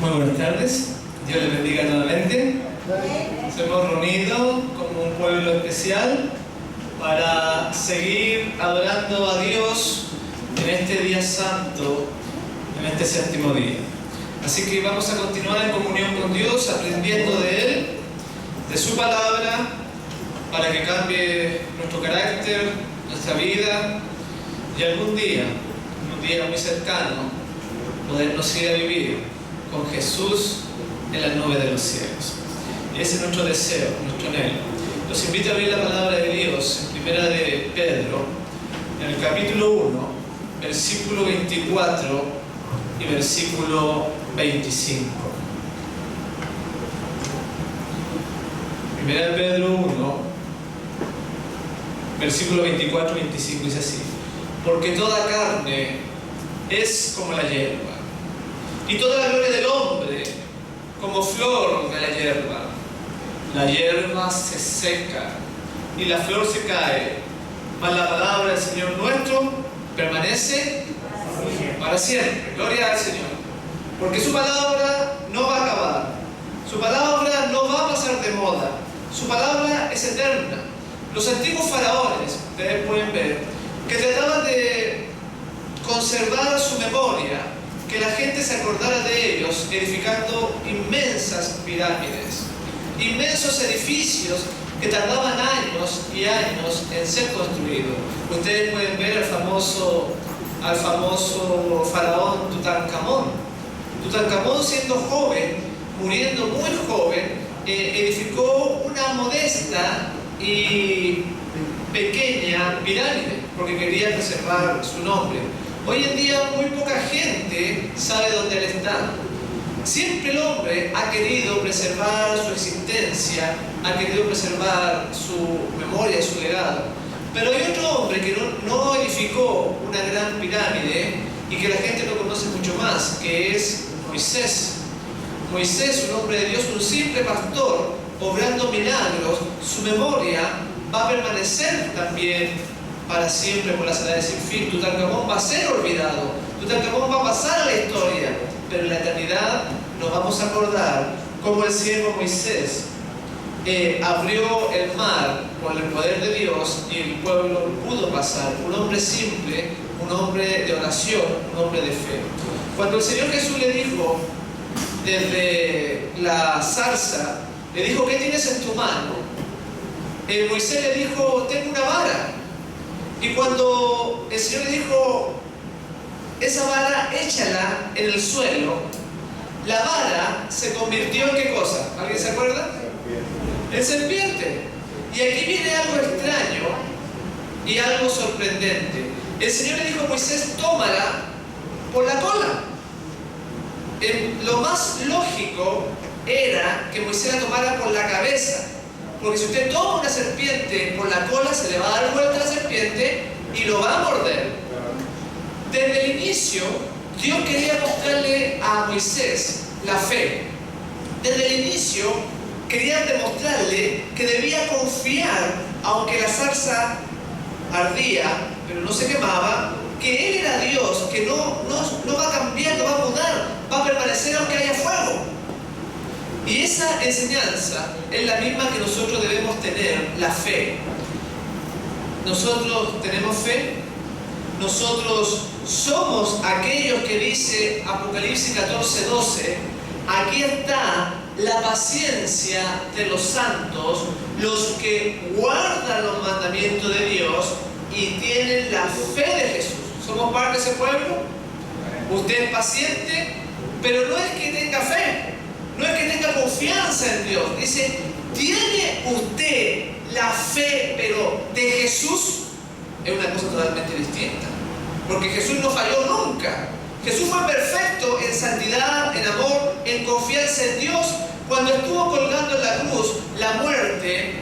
Muy buenas tardes, Dios les bendiga nuevamente. Nos hemos reunido como un pueblo especial para seguir adorando a Dios en este día santo, en este séptimo día. Así que vamos a continuar en comunión con Dios, aprendiendo de Él, de su palabra, para que cambie nuestro carácter, nuestra vida, y algún día, un día muy cercano, podernos ir a vivir con Jesús en las nubes de los cielos. Y ese es nuestro deseo, nuestro anhelo. Los invito a abrir la palabra de Dios en Primera de Pedro, en el capítulo 1, versículo 24 y versículo 25. Primera de Pedro 1, versículo 24 y 25 dice así: porque toda carne es como la hierba, y toda la gloria del hombre como flor de la hierba. La hierba se seca y la flor se cae, mas la palabra del Señor nuestro permanece para siempre. Gloria al Señor. Porque su palabra no va a acabar, su palabra no va a pasar de moda, su palabra es eterna. Los antiguos faraones, ustedes pueden ver, que trataban de conservar su memoria, que la gente se acordara de ellos, edificando inmensas pirámides, inmensos edificios que tardaban años y años en ser construidos. Ustedes pueden ver al famoso faraón Tutankamón. Tutankamón, siendo joven, muriendo muy joven, edificó una modesta y pequeña pirámide porque quería preservar su nombre. Hoy en día muy poca gente sabe dónde él está. Siempre el hombre ha querido preservar su existencia, ha querido preservar su memoria, su legado. Pero hay otro hombre que no edificó una gran pirámide y que la gente no conoce mucho más, que es Moisés. Moisés, un hombre de Dios, un simple pastor, obrando milagros. Su memoria va a permanecer también para siempre por la edades sin fin. Tutankamón va a ser olvidado, Tutankamón va a pasar a la historia, pero en la eternidad nos vamos a acordar cómo el siervo Moisés abrió el mar con el poder de Dios y el pueblo pudo pasar. Un hombre simple, un hombre de oración, un hombre de fe. Cuando el Señor Jesús le dijo desde la zarza, le dijo: ¿qué tienes en tu mano? Moisés le dijo: tengo una vara. Y cuando el Señor le dijo: esa vara échala en el suelo, la vara se convirtió en ¿qué cosa? ¿Alguien se acuerda? En serpiente. Y aquí viene algo extraño y algo sorprendente. El Señor le dijo a Moisés: tómala por la cola. Lo más lógico era que Moisés la tomara por la cabeza, porque si usted toma una serpiente por la cola, se le va a dar vuelta a la serpiente y lo va a morder. Desde el inicio, Dios quería mostrarle a Moisés la fe. Desde el inicio, quería demostrarle que debía confiar, aunque la zarza ardía, pero no se quemaba, que Él era Dios, que no va a cambiar, no va a mudar, va a permanecer aunque haya fuego. Y esa enseñanza es la misma que nosotros debemos tener, la fe. Nosotros tenemos fe, nosotros somos aquellos que dice Apocalipsis 14:12, aquí está la paciencia de los santos, los que guardan los mandamientos de Dios y tienen la fe de Jesús. ¿Somos parte de ese pueblo? Usted es paciente, pero no es que tenga fe, no es que tenga confianza en Dios. Dice: ¿tiene usted la fe, pero de Jesús? Es una cosa totalmente distinta. Porque Jesús no falló nunca. Jesús fue perfecto en santidad, en amor, en confianza en Dios. Cuando estuvo colgando en la cruz, la muerte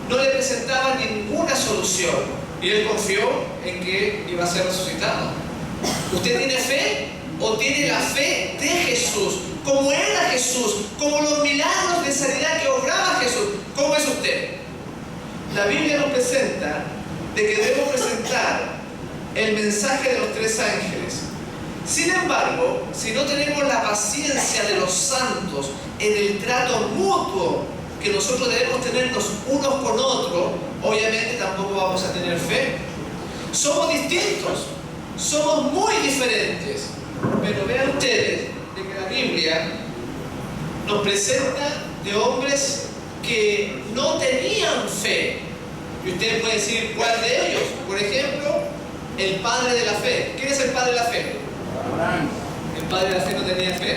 no le presentaba ninguna solución. Y Él confió en que iba a ser resucitado. ¿Usted tiene fe o tiene la fe de Jesús? Como era Jesús, como los milagros de sanidad que obraba Jesús. ¿Cómo es usted? La Biblia nos presenta de que debemos presentar el mensaje de los tres ángeles. Sin embargo, si no tenemos la paciencia de los santos en el trato mutuo que nosotros debemos tenernos unos con otros, obviamente tampoco vamos a tener fe. Somos distintos, somos muy diferentes, pero vean ustedes de que la Biblia nos presenta de hombres que no tenían fe. Y usted puede decir, ¿cuál de ellos? Por ejemplo, el padre de la fe. ¿Quién es el padre de la fe? Abraham. El padre de la fe no tenía fe.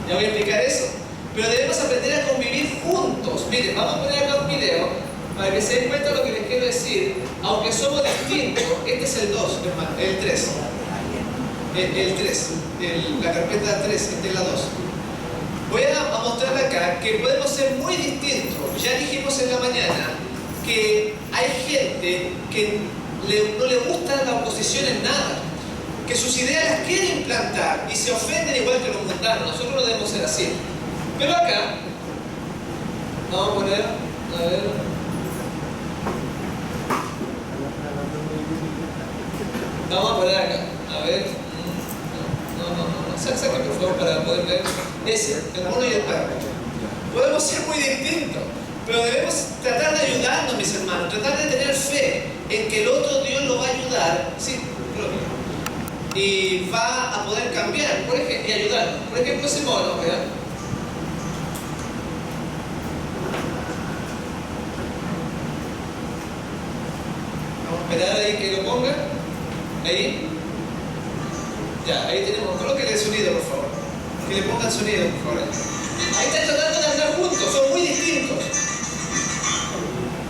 Ya voy a explicar eso. Pero debemos aprender a convivir juntos. Miren, vamos a poner acá un video para que se den cuenta de lo que les quiero decir. Aunque somos distintos, este es el 2, hermano, el 3. El 3, la carpeta 3, esta es la 2. Voy a mostrarle acá que podemos ser muy distintos. Ya dijimos en la mañana que hay gente que no le gusta la oposición en nada, que sus ideas las quiere implantar y se ofenden igual que los mundanos. Nosotros no debemos ser así. Pero acá, vamos a poner, a ver. Vamos a poner acá, a ver. No. Saca por favor para poder ver. Ese, el mono y el perro. Podemos ser muy distintos, pero debemos tratar de ayudarnos, mis hermanos, tratar de tener fe en que el otro Dios lo va a ayudar, sí, y va a poder cambiar, por ejemplo, y ayudarnos. Por ejemplo, ese mono, vean. Vamos a esperar ahí que lo ponga. Ahí. Ya, ahí tenemos. Colóquenle el sonido, por favor. Que le pongan sonido, por favor. Ahí están tratando de andar juntos, son muy distintos.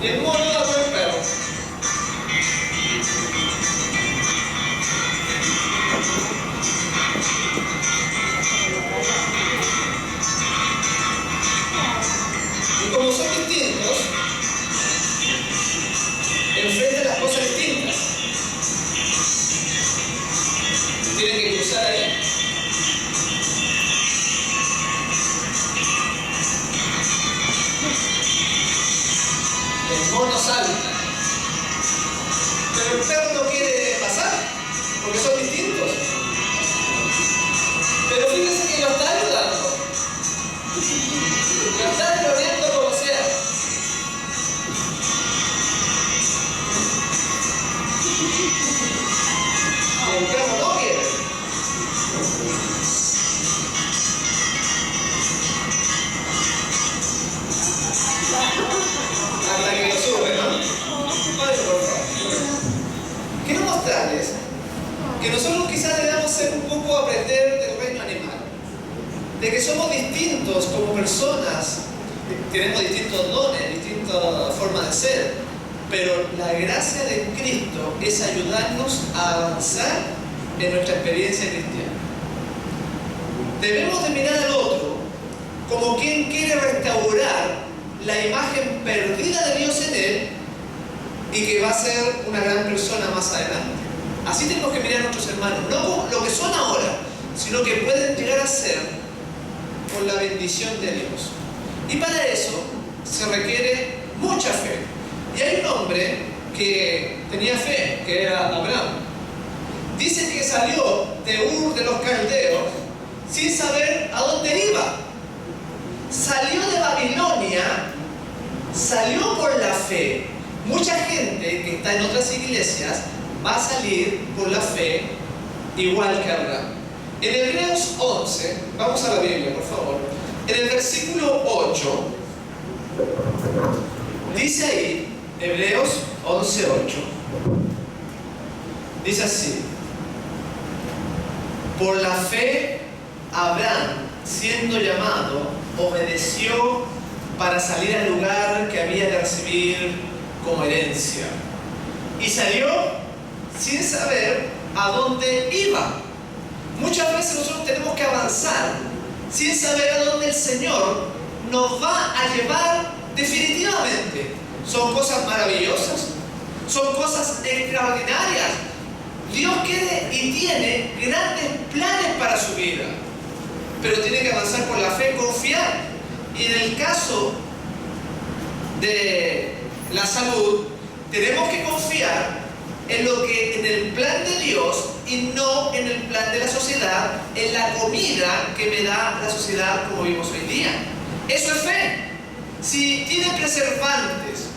Y el mono da por el perro. Y como son distintos, enfrentan las cosas distintas. Tienen que cruzar ahí. El mono salta, pero el perro no quiere pasar porque son distintos. Pero fíjense que lo está ayudando, lo está gloriando como sea. Y el perro no quiere. Hasta que lo sube, ¿no? Vale, por favor. Quiero mostrarles que nosotros quizás debamos ser un poco aprender del reino animal, de que somos distintos como personas, tenemos distintos dones, distintas formas de ser, pero la gracia de Cristo es ayudarnos a avanzar en nuestra experiencia cristiana. Debemos de mirar al otro como quien quiere restaurar la imagen perdida de Dios en él y que va a ser una gran persona más adelante. Así tenemos que mirar a nuestros hermanos, no como lo que son ahora, sino que pueden llegar a ser por la bendición de Dios. Y para eso se requiere mucha fe. Y hay un hombre que tenía fe, que era Abraham. Dice que salió de Ur de los Caldeos sin saber a dónde iba. Salió de Babilonia, salió por la fe. Mucha gente que está en otras iglesias va a salir por la fe igual que Abraham. En Hebreos 11, vamos a la Biblia, por favor. En el versículo 8, dice ahí, Hebreos 11:8, dice así: por la fe, Abraham, siendo llamado, obedeció para salir al lugar que había de recibir como herencia. Y salió sin saber a dónde iba. Muchas veces nosotros tenemos que avanzar sin saber a dónde el Señor nos va a llevar definitivamente. Son cosas maravillosas, son cosas extraordinarias. Dios quiere y tiene grandes planes para su vida, pero tiene que avanzar por la fe, confiar. Y en el caso de la salud, tenemos que confiar en el plan de Dios y no en el plan de la sociedad, en la comida que me da la sociedad como vimos hoy día. Eso es fe. Si tiene preservantes,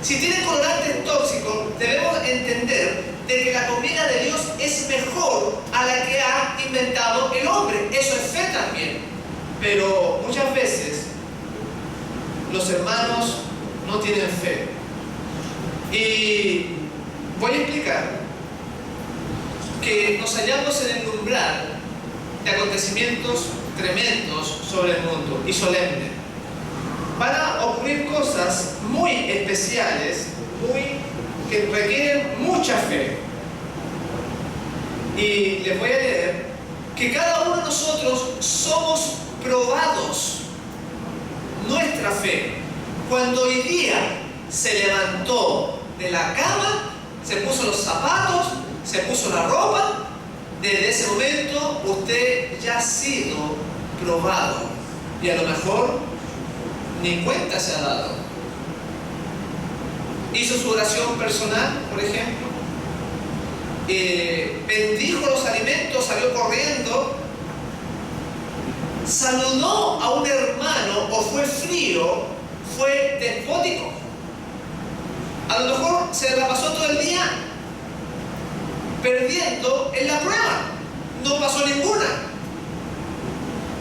si tiene colorantes tóxicos, debemos entender de que la comida de Dios es mejor a la que ha inventado el hombre. Eso es fe también. Pero muchas veces los hermanos no tienen fe. Y voy a explicar que nos hallamos en el umbral de acontecimientos tremendos sobre el mundo y solemnes. Van a ocurrir cosas muy especiales, que requieren mucha fe. Y les voy a leer que cada uno de nosotros somos probados nuestra fe. Cuando hoy día se levantó de la cama, se puso los zapatos, se puso la ropa, desde ese momento usted ya ha sido probado. Y a lo mejor ni cuenta se ha dado. Hizo su oración personal, por ejemplo. Bendijo los alimentos, salió corriendo. Saludó a un hermano o fue frío, fue despótico. A lo mejor se la pasó todo el día perdiendo en la prueba. No pasó ninguna.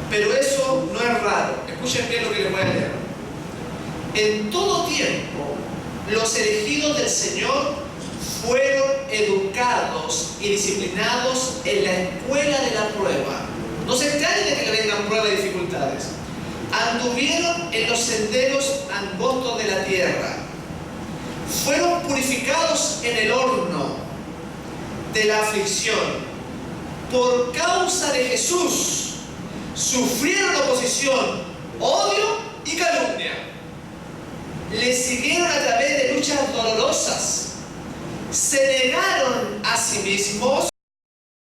Pero eso no es raro. Escuchen bien lo que les voy a leer. En todo tiempo, los elegidos del Señor fueron educados y disciplinados en la escuela de la prueba. No se extrañen de que le vengan pruebas y dificultades. Anduvieron en los senderos angostos de la tierra. Fueron purificados en el horno de la aflicción. Por causa de Jesús, sufrieron oposición, odio y calumnia. Le siguieron a través de luchas dolorosas. Se negaron a sí mismos